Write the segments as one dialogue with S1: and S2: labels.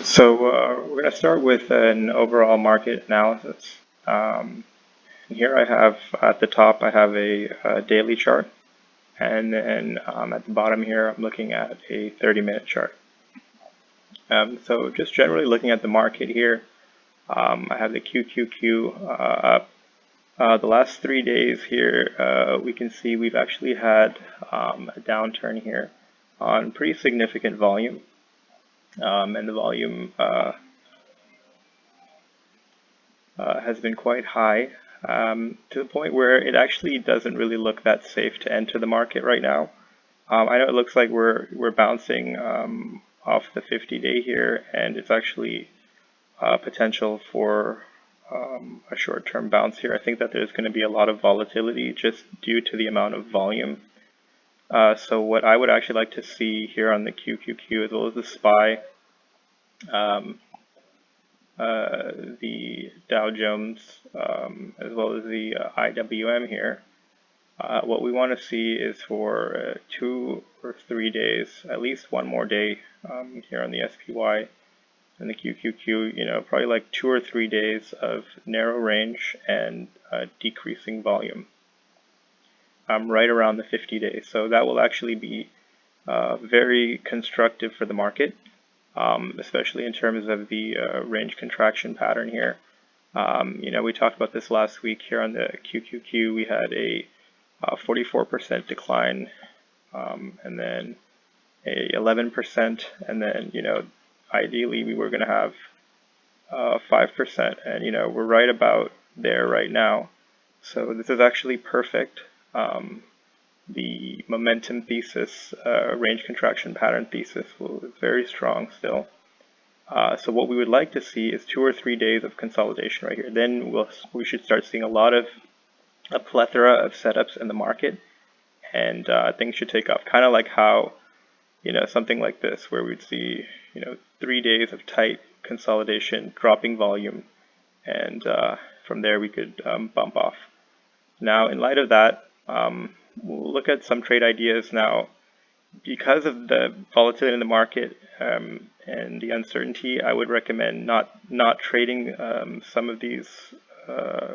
S1: We're going to start with an overall market analysis. Here I have at the top, I have a daily chart, and then at the bottom here, I'm looking at a 30-minute chart. So just generally looking at the market here, I have the QQQ up. The last 3 days here, we can see we've actually had a downturn here on pretty significant volume. And the volume has been quite high to the point where it actually doesn't really look that safe to enter the market right now. I know it looks like we're bouncing off the 50-day here, and it's actually potential for a short-term bounce here. I think that there's going to be a lot of volatility just due to the amount of volume. So what I would actually like to see here on the QQQ as well as the SPY, the Dow Jones, as well as the IWM here, what we want to see is for 2 or 3 days, at least one more day here on the SPY and the QQQ, probably like 2 or 3 days of narrow range and decreasing volume. Right around the 50 days. So that will actually be very constructive for the market, especially in terms of the range contraction pattern here. We talked about this last week here on the QQQ. We had a 44% decline, and then a 11%, and then, ideally we were going to have 5%, and, we're right about there right now. So this is actually perfect. The momentum thesis, range contraction pattern thesis is very strong still. So what we would like to see is 2 or 3 days of consolidation right here. Then we should start seeing a plethora of setups in the market, and things should take off. Kind of like how, something like this, where we'd see, 3 days of tight consolidation, dropping volume, and from there we could bump off. Now, in light of that, we'll look at some trade ideas now. Because of the volatility in the market and the uncertainty, I would recommend not trading some of these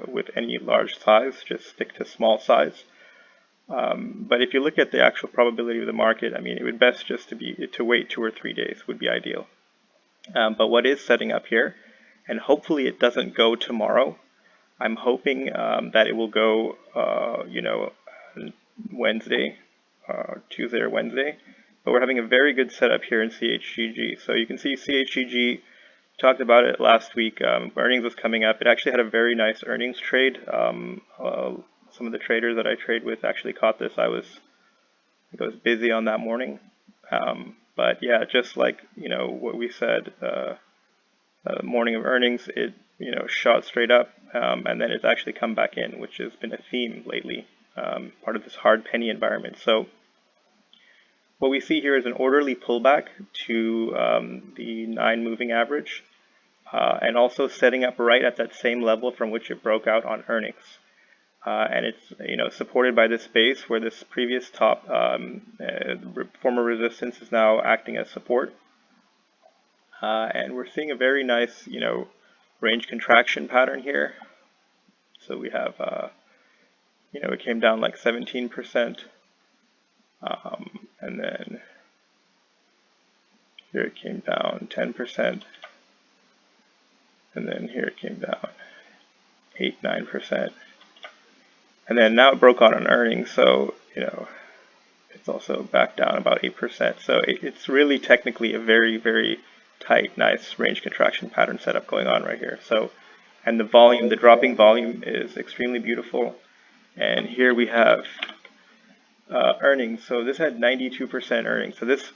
S1: with any large size. Just stick to small size. But if you look at the actual probability of the market, it would best just to wait 2 or 3 days would be ideal. But what is setting up here, and hopefully it doesn't go tomorrow. I'm hoping that it will go, Wednesday, Tuesday or Wednesday. But we're having a very good setup here in CHGG. So you can see CHGG, talked about it last week. Earnings was coming up. It actually had a very nice earnings trade. Some of the traders that I trade with actually caught this. I was busy on that morning. But yeah, just like, what we said, the morning of earnings, it shot straight up, and then it's actually come back in, which has been a theme lately, part of this hard penny environment. So what we see here is an orderly pullback to the 9 moving average, and also setting up right at that same level from which it broke out on earnings. And it's supported by this base where this previous top former resistance is now acting as support. And we're seeing a very nice, range contraction pattern here. So we have, it came down like 17%, and then here it came down 10%, and then here it came down 8-9%, and then now it broke out on earnings. So it's also back down about 8%. So it's really technically a very, very tight, nice range contraction pattern setup going on right here. So, and the volume, the dropping volume is extremely beautiful. And here we have earnings. So this had 92% earnings. So this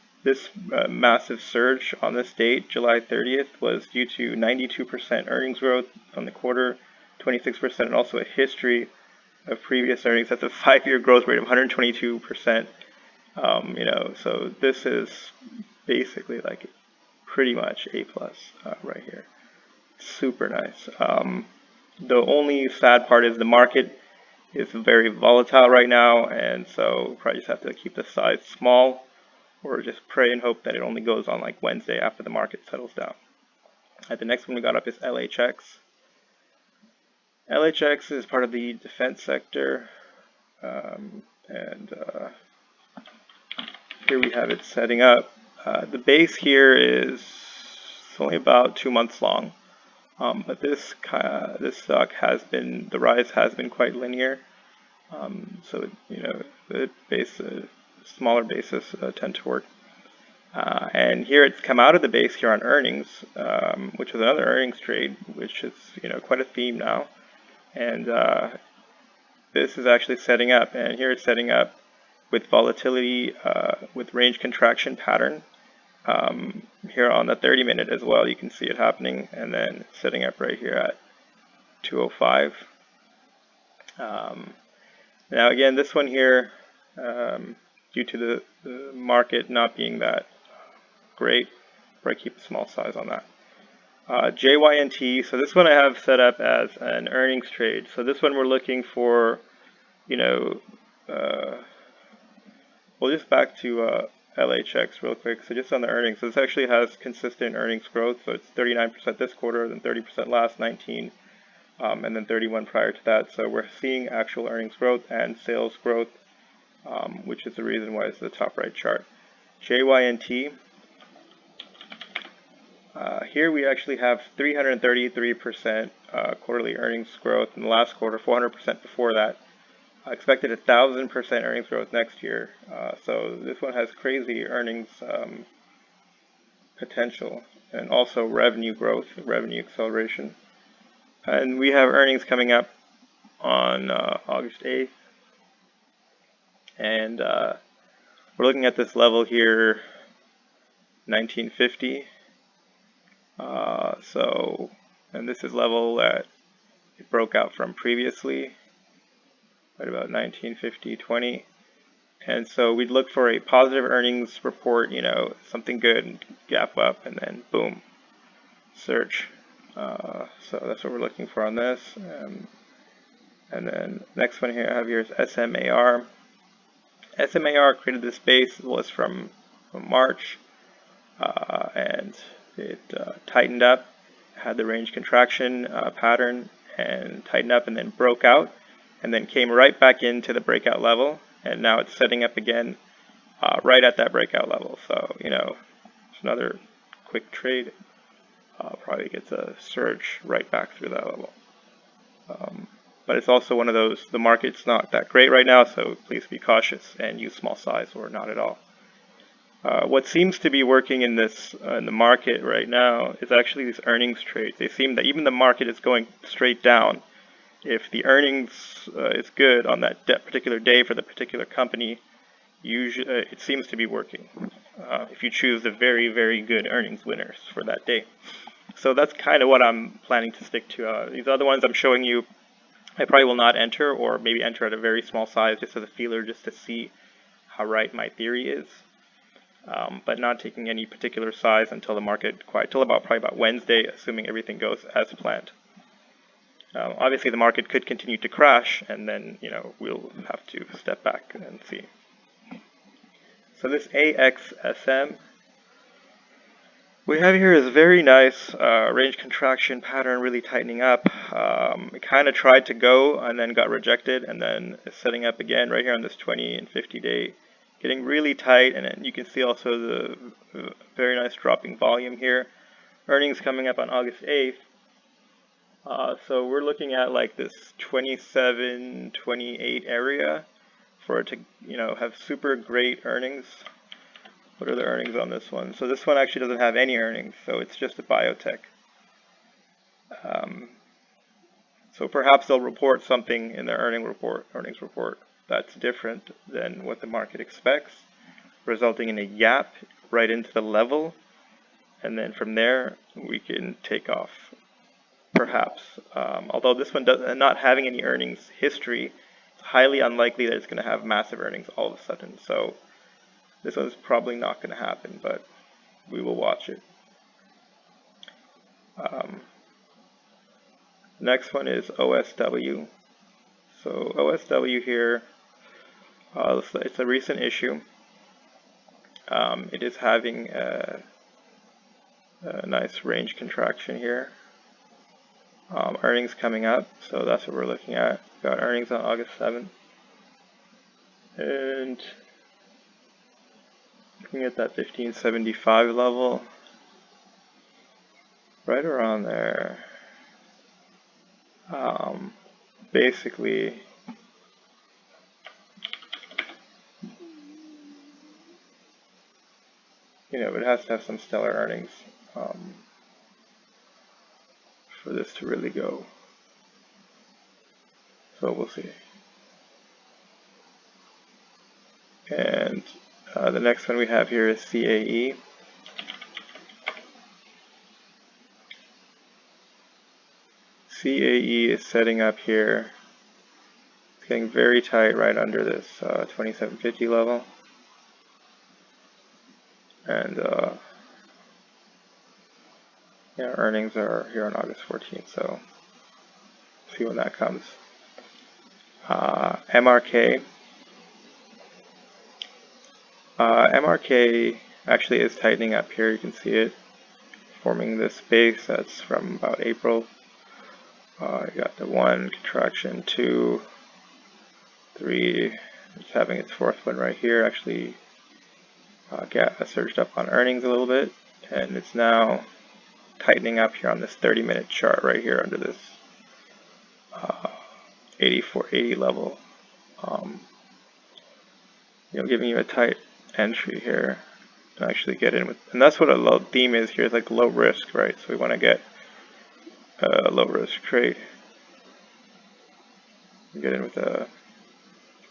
S1: massive surge on this date, July 30th, was due to 92% earnings growth on the quarter, 26%, and also a history of previous earnings. That's a 5-year growth rate of 122%. So this is basically like pretty much A+ right here. Super nice. The only sad part is the market is very volatile right now, and so probably just have to keep the size small, or just pray and hope that it only goes on like Wednesday after the market settles down. The next one we got up is LHX. LHX is part of the defense sector, and here we have it setting up. The base here is only about 2 months long, but this stock has been, the rise has been quite linear. So the smaller bases tend to work. And here it's come out of the base here on earnings, which is another earnings trade, which is quite a theme now. And this is actually setting up, and here it's setting up with volatility, with range contraction pattern. Here on the 30-minute as well, you can see it happening, and then setting up right here at 205. Now again, this one here, due to the market not being that great, I keep a small size on that. JYNT, so this one I have set up as an earnings trade. So this one we're looking for, we'll just back to LHX real quick. So just on the earnings, so this actually has consistent earnings growth. So it's 39% this quarter, then 30% last, 19, and then 31 prior to that. So we're seeing actual earnings growth and sales growth, which is the reason why it's the top right chart. JYNT. Here we actually have 333% quarterly earnings growth in the last quarter, 400% before that. Expected 1,000% earnings growth next year. So this one has crazy earnings potential, and also revenue growth, revenue acceleration. And we have earnings coming up on August 8th. And we're looking at this level here, 1950. And this is level that it broke out from previously, right about 1950-20. And so we'd look for a positive earnings report, something good, gap up, and then boom, surge. So that's what we're looking for on this. And then next one here I have here is SMAR. SMAR created this base, was from March, and it tightened up, had the range contraction pattern, and tightened up and then broke out, and then came right back into the breakout level, and now it's setting up again right at that breakout level. So it's another quick trade. Probably gets a surge right back through that level. But it's also one of those, the market's not that great right now, so please be cautious and use small size or not at all. What seems to be working in the market right now is actually these earnings trades. They seem that even the market is going straight down. If the earnings is good on that particular day for the particular company, usually it seems to be working. If you choose the very, very good earnings winners for that day. So that's kind of what I'm planning to stick to. These other ones I'm showing you, I probably will not enter, or maybe enter at a very small size just as a feeler, just to see how right my theory is. But not taking any particular size until the market, probably about Wednesday, assuming everything goes as planned. Obviously the market could continue to crash, and then we'll have to step back and see. So this AXSM we have here is a very nice range contraction pattern, really tightening up. It kind of tried to go and then got rejected, and then it's setting up again right here on this 20 and 50 day, getting really tight. And then you can see also the very nice dropping volume here. Earnings coming up on August 8th. So we're looking at like this 27, 28 area for it to have super great earnings. What are the earnings on this one? So this one actually doesn't have any earnings, so it's just a biotech. So perhaps they'll report something in their earnings report that's different than what the market expects, resulting in a gap right into the level, and then from there we can take off, perhaps. Although this one not having any earnings history, it's highly unlikely that it's going to have massive earnings all of a sudden. So this one's probably not going to happen, but we will watch it. Next one is OSW. So OSW here, it's a recent issue. It is having a nice range contraction here. Earnings coming up, so that's what we're looking at. Got earnings on August 7th. And looking at that 1575 level, right around there. Basically, it has to have some stellar earnings for this to really go. So we'll see. And the next one we have here is CAE. CAE is setting up here. It's getting very tight right under this 2750 level. And earnings are here on August 14th, so see when that comes. MRK. MRK actually is tightening up here. You can see it forming this base that's from about April. You got the 1 contraction, 2, 3. It's having its 4th one right here. Actually, surged up on earnings a little bit, and it's now tightening up here on this 30-minute chart right here under this 8480 level. Giving you a tight entry here to actually get in with, and that's what a low theme is here. It's like low risk, right? So we want to get a low risk trade, get in with a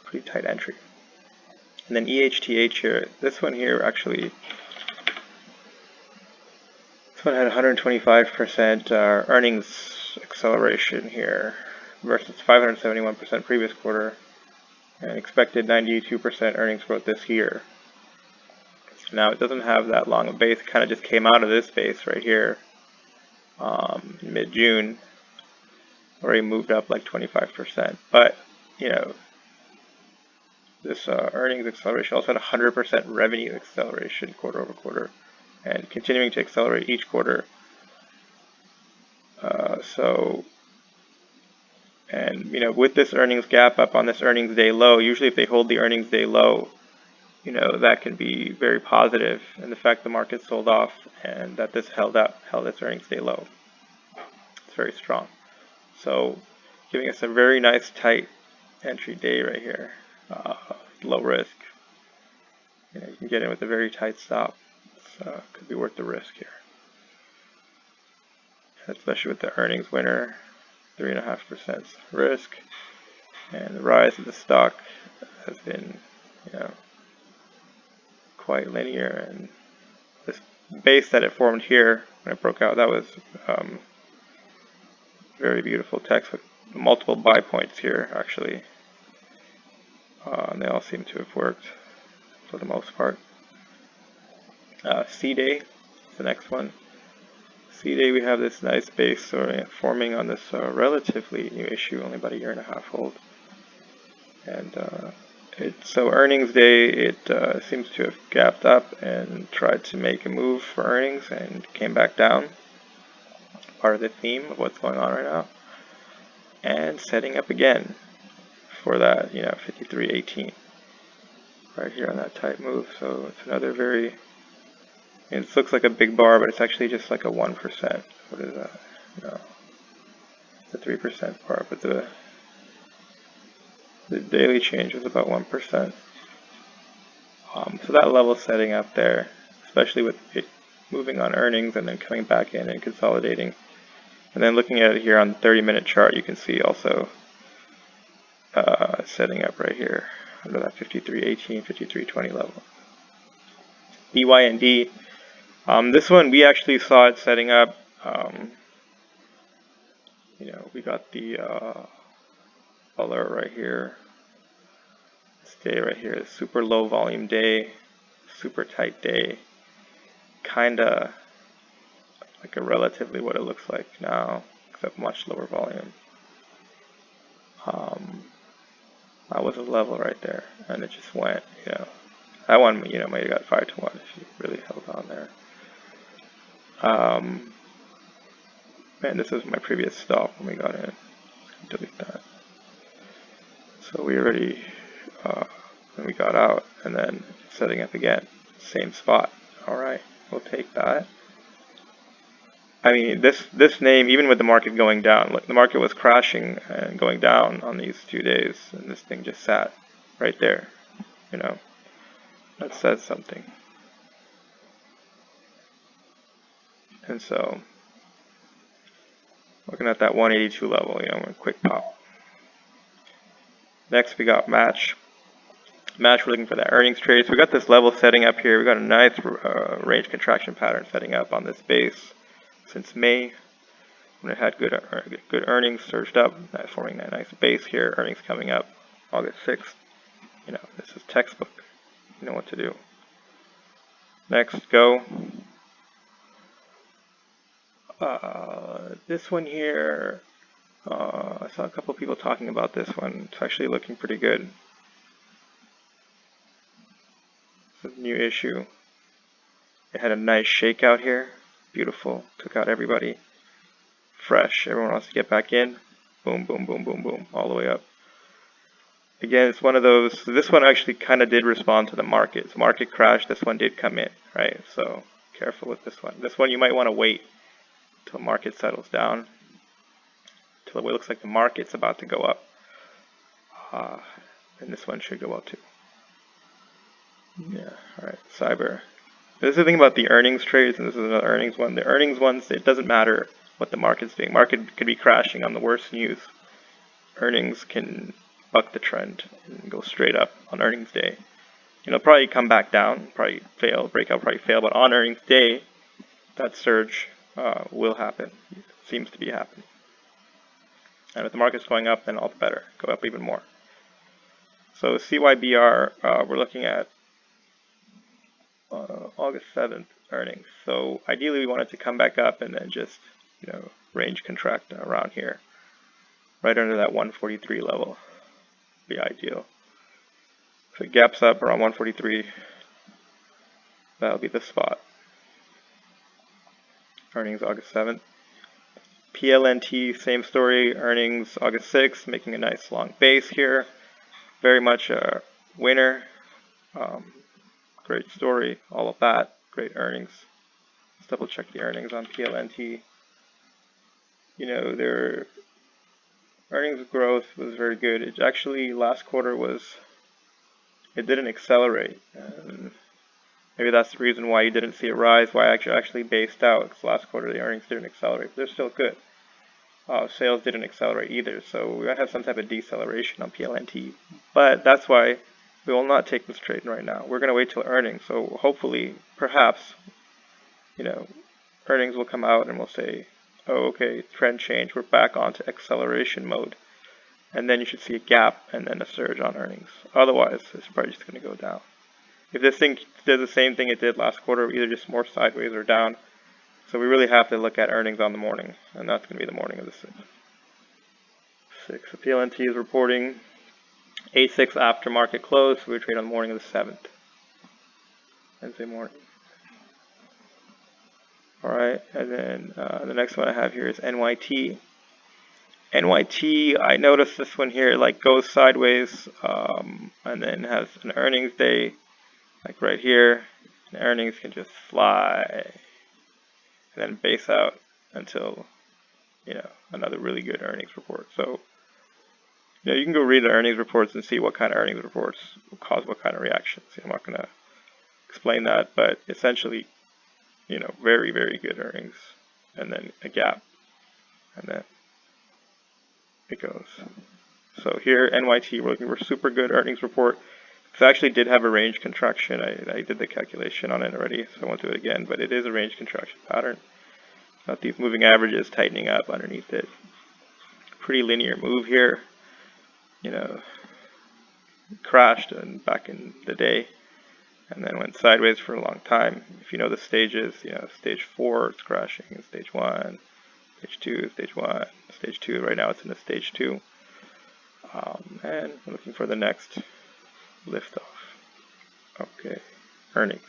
S1: pretty tight entry. And then EHTH here, this one here actually, this one had 125% earnings acceleration here versus 571% previous quarter, and expected 92% earnings growth this year. Now it doesn't have that long a base. It kind of just came out of this base right here in mid-June, where he moved up like 25%. But this earnings acceleration also had 100% revenue acceleration quarter over quarter, and continuing to accelerate each quarter. With this earnings gap up on this earnings day low, usually if they hold the earnings day low, that can be very positive. And the fact the market sold off and that this held its earnings day low, it's very strong. So giving us a very nice tight entry day right here. Low risk. You can get in with a very tight stop. Could be worth the risk here, especially with the earnings winner, 3.5% risk, and the rise of the stock has been, quite linear. And this base that it formed here when it broke out, that was very beautiful text with multiple buy points here actually. And they all seem to have worked for the most part. CDAY is the next one. CDAY, we have this nice base forming on this relatively new issue, only about a 1.5 year hold. And so earnings day, it seems to have gapped up and tried to make a move for earnings and came back down. Part of the theme of what's going on right now. And setting up again for that, 53.18 right here on that tight move. So it's another very, it looks like a big bar, but it's actually just like a 1%. What is that? No, it's a 3% bar, but the daily change was about 1%. So that level setting up there, especially with it moving on earnings and then coming back in and consolidating. And then looking at it here on the 30-minute chart, you can see also setting up right here under that 53.18, 53.20 level. BYND, this one we actually saw it setting up. We got the alert right here. This day right here is super low volume day, super tight day, kinda like a relatively what it looks like now, except much lower volume. That was a level right there, and it just went, that one, might have got 5 to 1 if you really held on there. And this is my previous stop when we got in. Delete that. So we already, when we got out, and then setting up again, same spot. All right, we'll take that. I mean, this name, even with the market going down, look, the market was crashing and going down on these 2 days, and this thing just sat right there. You know, that says something. And so, looking at that 182 level, you know, a quick pop. Next, we got match. Match, we're looking for that earnings trade. So we got this level setting up here. We got a nice range contraction pattern setting up on this base since May, when it had good earnings, surged up, forming that nice base here. Earnings coming up August 6th. You know, this is textbook. You know what to do. Next, go. This one here, I saw a couple people talking about this one. It's actually looking pretty good. It's a new issue. It had a nice shakeout here. Beautiful. Took out everybody. Fresh. Everyone wants to get back in. Boom, boom, boom, boom, boom. All the way up. Again, it's one of those. This one actually kind of did respond to the market. So market crashed. This one did come in, right? So careful with this one. This one you might want to wait until the market settles down. Until it looks like the market's about to go up. And this one should go up too. Yeah, alright. CYBR. This is the thing about the earnings trades, and this is another earnings one. The earnings ones, it doesn't matter what the market's doing. Market could be crashing on the worst news. Earnings can buck the trend and go straight up on earnings day. You know, probably come back down, probably fail, breakout probably fail, but on earnings day, that surge will happen. It seems to be happening. And if the market's going up, then all the better. Go up even more. So CYBR, we're looking at August 7th earnings. So ideally we want it to come back up and then just, you know, range contract around here. Right under that 143 level. Be ideal. If it gaps up around 143, that'll be the spot. Earnings August 7th. PLNT, same story. Earnings August 6th, making a nice long base here. Very much a winner. Great story, all of that. Great earnings. Let's double check the earnings on PLNT. You know, their earnings growth was very good. It actually, last quarter it didn't accelerate. And maybe that's the reason why you didn't see a rise, why it actually based out. Because last quarter the earnings didn't accelerate. But they're still good. Sales didn't accelerate either. So we might have some type of deceleration on PLNT. But that's why we will not take this trade right now. We're going to wait till earnings. So hopefully, perhaps, you know, earnings will come out and we'll say, oh, okay, trend change. We're back onto acceleration mode. And then you should see a gap and then a surge on earnings. Otherwise, it's probably just going to go down. If this thing does the same thing it did last quarter, either just more sideways or down. So we really have to look at earnings on the morning. And that's going to be the morning of the 6th. So PLNT is reporting 8/6 after market close. So we trade on the morning of the 7th. Wednesday morning. Alright, and then the next one I have here is NYT. NYT, I noticed this one here like goes sideways and then has an earnings day like right here. And earnings can just fly and then base out until, you know, another really good earnings report. So, you know, you can go read the earnings reports and see what kind of earnings reports will cause what kind of reactions. I'm not going to explain that, but essentially, you know, very, very good earnings, and then a gap, and then it goes. So here, NYT, we're looking for super good earnings report. This actually did have a range contraction. I did the calculation on it already, so I won't do it again, but it is a range contraction pattern. Got these moving averages tightening up underneath it. Pretty linear move here. You know, crashed and back in the day, and then went sideways for a long time. If you know the stages, you know, stage 4 it's crashing, and stage 1, stage 2, stage 1, stage 2. Right now it's in a stage 2, and we're looking for the next lift off. Okay, earnings.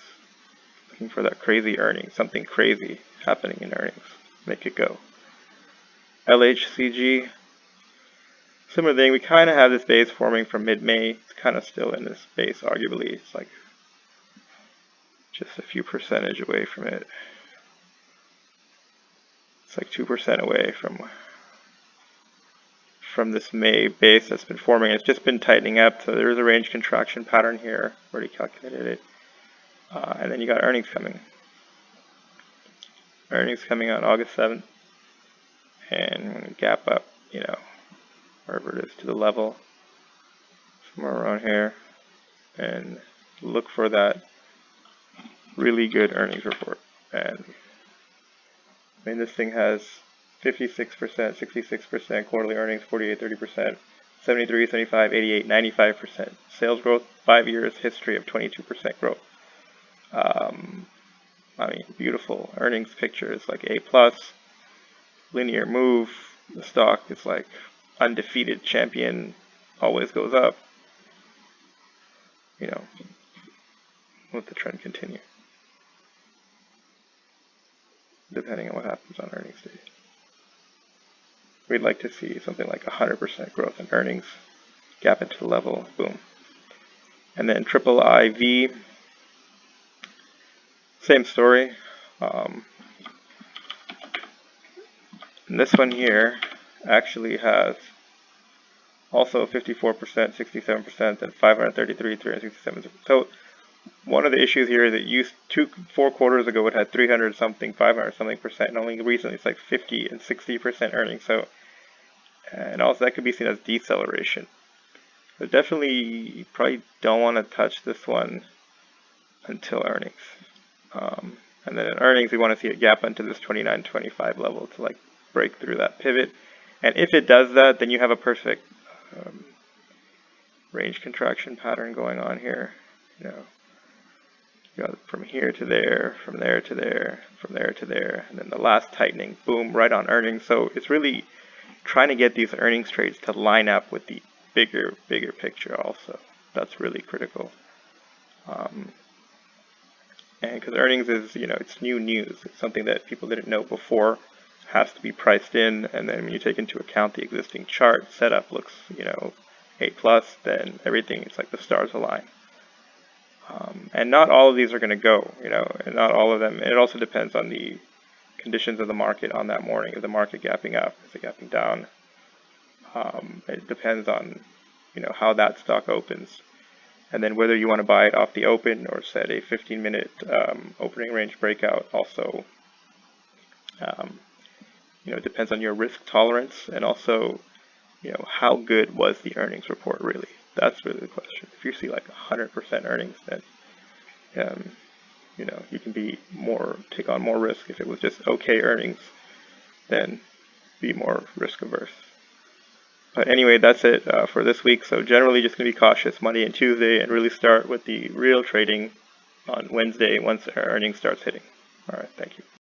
S1: looking for that crazy earnings, something crazy happening in earnings. Make it go. LHCG, similar thing. We kind of have this base forming from mid-May. It's kind of still in this base, arguably. It's like just a few percentage away from it. It's like 2% away from this May base that's been forming. It's just been tightening up, so there is a range contraction pattern here. Already calculated it. And then you got earnings coming. Earnings coming on August 7th. And gap up, you know, wherever it is to the level. Somewhere around here. And look for that really good earnings report. And I mean, this thing has 56%, 66% quarterly earnings, 48, 30%, 73, 75, 88, 95% sales growth, 5 years history of 22% growth. I mean, beautiful earnings pictures, like A+, linear move. The stock is like undefeated champion, always goes up. You know, let the trend continue, depending on what happens on earnings day. We'd like to see something like 100% growth in earnings, gap into the level, boom. And then IIIV, same story. And this one here actually has also 54%, 67%, and 533, 367. So one of the issues here is that 4 quarters ago it had 300 something, 500 something percent, and only recently it's like 50 and 60% earnings. So, and also that could be seen as deceleration. So definitely, you probably don't want to touch this one until earnings. And then in earnings, we want to see a gap into this 29.25 level to like break through that pivot. And if it does that, then you have a perfect range contraction pattern going on here. You know, you got from here to there, from there to there, from there to there, and then the last tightening, boom, right on earnings. So it's really trying to get these earnings trades to line up with the bigger picture also. That's really critical. And because earnings is, you know, it's new news. It's something that people didn't know before, has to be priced in, and then when you take into account the existing chart setup looks, you know, A+, then everything, it's like the stars align. And not all of these are going to go, you know, and not all of them. It also depends on the conditions of the market on that morning. Is the market gapping up? Is it gapping down? It depends on, you know, how that stock opens. And then whether you want to buy it off the open or set a 15-minute opening range breakout also, you know, it depends on your risk tolerance, and also, you know, how good was the earnings report really? That's really the question. If you see like 100% earnings, then you know, you can take on more risk. If it was just okay earnings, then be more risk averse. But anyway, that's it for this week. So generally just going to be cautious Monday and Tuesday, and really start with the real trading on Wednesday once our earnings starts hitting. All right, thank you.